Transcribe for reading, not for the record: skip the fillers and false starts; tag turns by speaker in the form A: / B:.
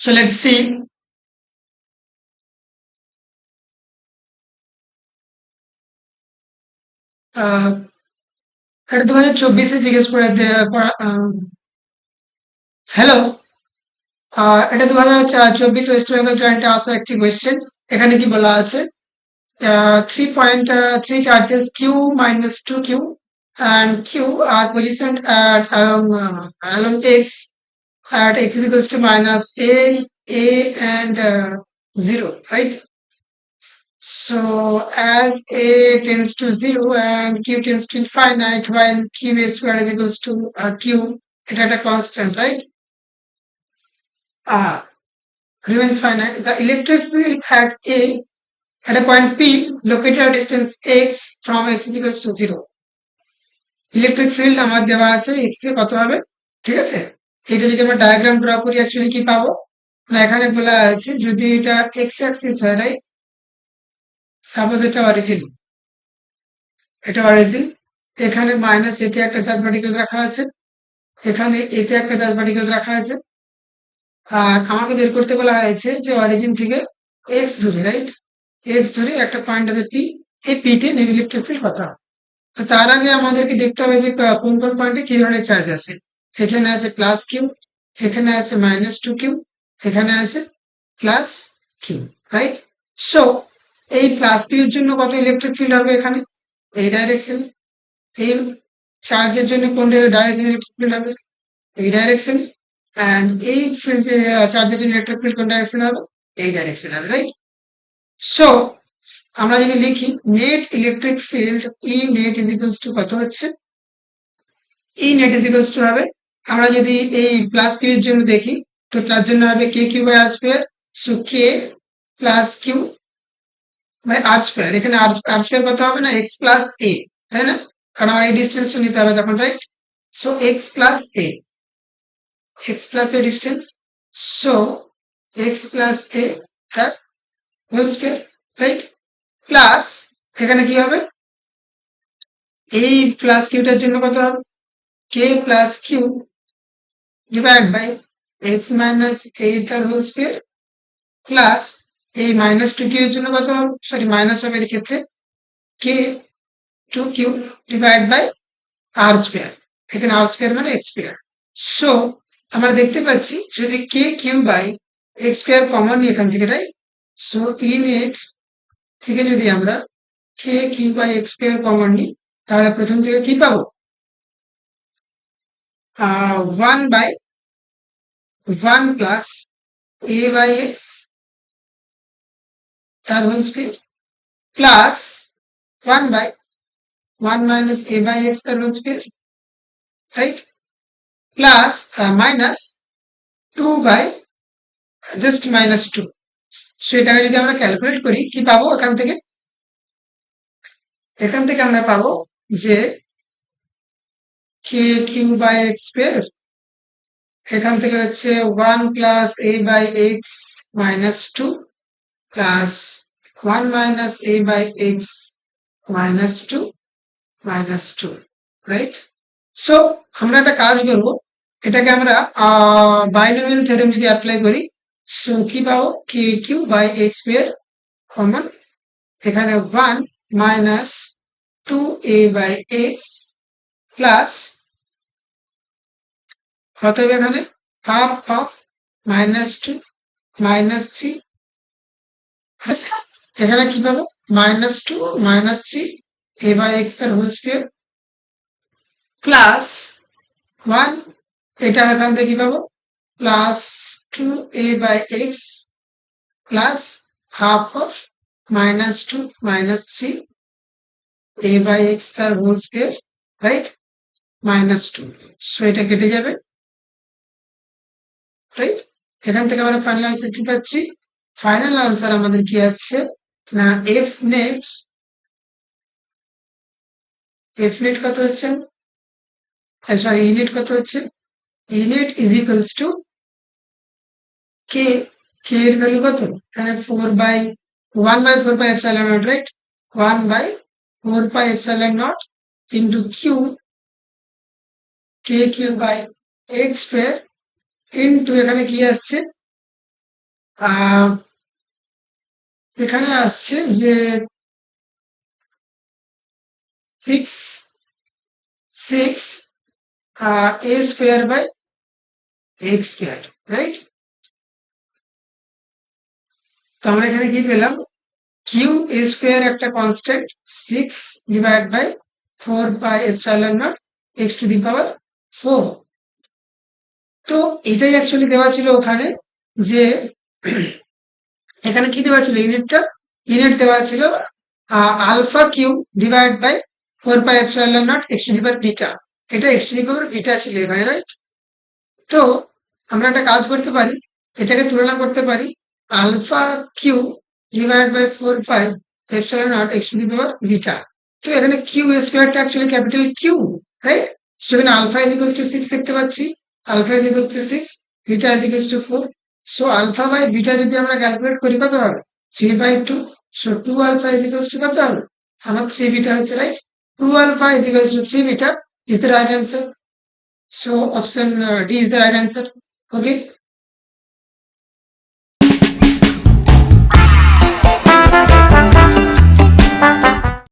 A: So let's see. এটা 2024-এ জিজ্ঞেস করে হ্যালো। এটা 2024 ওয়েস্ট বেঙ্গল জয়েন্টে আসা একটি কোয়েশ্চেন। এখানে কি বলা আছে? 3.3 charges q minus 2q and q are positioned at along x at x is equals to minus a and 0, right? So as a tends to 0 and q tends to infinite while q a square is equals to q, it at a constant, right? Remains finite. The electric field at a point P located at distance x from x is equals to 0. Electric field আমার দেওয়া আছে x এ কত হবে, ঠিক আছে? এটা যদি আমরা ডায়াগ্রাম ড্র করি অ্যাকচুয়ালি কি পাবো না, এখানে বলা আছে যদি এটা x অ্যাক্সিস হয়, রাইট? সাপোজ এটা অরিজিন, এখানে মাইনাস এতে একটা চার্জ পার্টিকেল রাখা আছে, এখানে এতে একটা চার্জ পার্টিকেল রাখা আছে, আর আমাকে বের করতে বলা হয়েছে যে অরিজিন থেকে এক্স ধরে, রাইট? এক্স ধরে একটা পয়েন্ট আছে পি, এই পিতে ইলেকট্রিক ফিল্ড কত হবে। তো তার আগে আমাদেরকে দেখতে হবে যে কোন কোন পয়েন্টে কি ধরনের চার্জ আছে। এখানে আছে প্লাস কিউ, এখানে আছে মাইনাস 2q, এখানে আছে প্লাস কিউ, রাইট? সো এই প্লাস কিউ এর জন্য কত ইলেকট্রিক ফিল্ড হবে এখানে এই ডাইরেকশন, এই চার্জের জন্য কোন ডাইরেকশন ইলেকট্রিক ফিল্ড হবে এই ডাইরেকশন, এন্ড এই ফিল্ড চার্জের জন্য ইলেকট্রিক ফিল্ড কোন ডাইরেকশন হবে এই ডাইরেকশন হবে, রাইট? সো আমরা যদি লিখি net electric field E net is equals to কত হচ্ছে, E net is equals two হবে, আমরা যদি এই প্লাস কিউ এর জন্য দেখি তো তার জন্য হবে K Q by R square. So K plus Q by R square, এখানে আর স্কয়ার কত হবে না এক্স প্লাস এ, তাই না? কারণ আমার এই ডিসটেন্সটা নিতে হবে তখন, রাইট? সো এক্স প্লাস এ, এক্স প্লাস এ ডিসটেন্স, সো এক্স প্লাস এ তার হোল স্কয়ার, রাইট? প্লাস এখানে কি হবে এই প্লাস কিউটার জন্য কত হবে K plus Q divide by X minus A তার হোল স্কয়ার, প্লাস এই মাইনাস 2q এর জন্য কত হবে, সরি মাইনাস হবে এই ক্ষেত্রে K 2q divide by R square, এখানে আর স্কয়ার মানে এক্স স্কয়ার। সো আমরা দেখতে পাচ্ছি যদি K Q by x square common নিই এখান থেকে, রাইট? সো ইন এক্স থেকে যদি আমরা K Q by x square common নিই তাহলে প্রথম থেকে কি পাবো, 1 by 1 plus A by X তার whole square plus 1 by 1 minus A by X তার whole square, right? Plus minus 2 by just minus 2। So এটাকে যদি আমরা ক্যালকুলেট করি কি পাবো এখান থেকে আমরা পাবো যে K Q by x square এখান থেকে হচ্ছে 1 plus A by X minus 2 plus 1 minus A by X minus 2 minus 2, right? So আমরা একটা কাজ করবো, এটাকে আমরা বাইনোমিয়াল থিওরেম যদি অ্যাপ্লাই করি, সো কি পাবো K Q by x square common, এখানে 1 minus 2 A by X plus কত হবে এখানে হাফ অফ মাইনাস 2 মাইনাস 3, এখানে কি পাবো minus 2 minus 3 A by X তার হোল স্কয়ার প্লাস 1, এটা এখান থেকে কি পাবো plus 2 A by X plus half of minus 2 minus 3 A by X তার whole square, right? Minus 2, so এটা কেটে যাবে, রাইট? এখান থেকে আমরা ফাইনাল আনসার কি পাচ্ছি, ফাইনাল আনসার আমাদের কি আসছে না এফ নেট কত হচ্ছে, সরি ই নেট কত হচ্ছে, E net is equals to K, K এর ভ্যালু কত এখানে 4 by 1 by 4 pi epsilon naught, right? 1 by 4 pi epsilon naught into q k Q by x square into এখানে কি আসছে আহ, এখানে আসছে যে 6 a square by x square, right? তো আমরা এখানে কি পেলাম, কিউ এ স্কোয়ার একটা constant, 6/4 pi epsilon not x to the পাওয়ার 4। তো এটাই অ্যাকচুয়ালি দেওয়া ছিল ওখানে, যে এখানে কি দেওয়া ছিল, ইউনিট দেওয়া ছিল alpha Q divide by 4 pi epsilon not x to the power beta. এটা X to the power beta ছিল এখানে, রাইট? তো আমরা একটা কাজ করতে পারি, এটাকে তুলনা করতে পারি alpha Q divide by 4 pi epsilon not x to the power beta. তো এখানে কিউ স্কোয়ারটা অ্যাকচুয়ালি ক্যাপিটাল কিউ, রাইট? সেখানে আলফা ইজ ইকুয়ালস টু 6 দেখতে পাচ্ছি, alpha is equals to 6, beta is equals to 4। So alpha by beta যদি আমরা calculate করি কত হবে, 3/2। So 2 alpha is equals to কত হবে, আমার 3 বিটা হচ্ছে, right? 2 alpha is equals two 3 beta is the right answer. So option D is the right answer. Okay.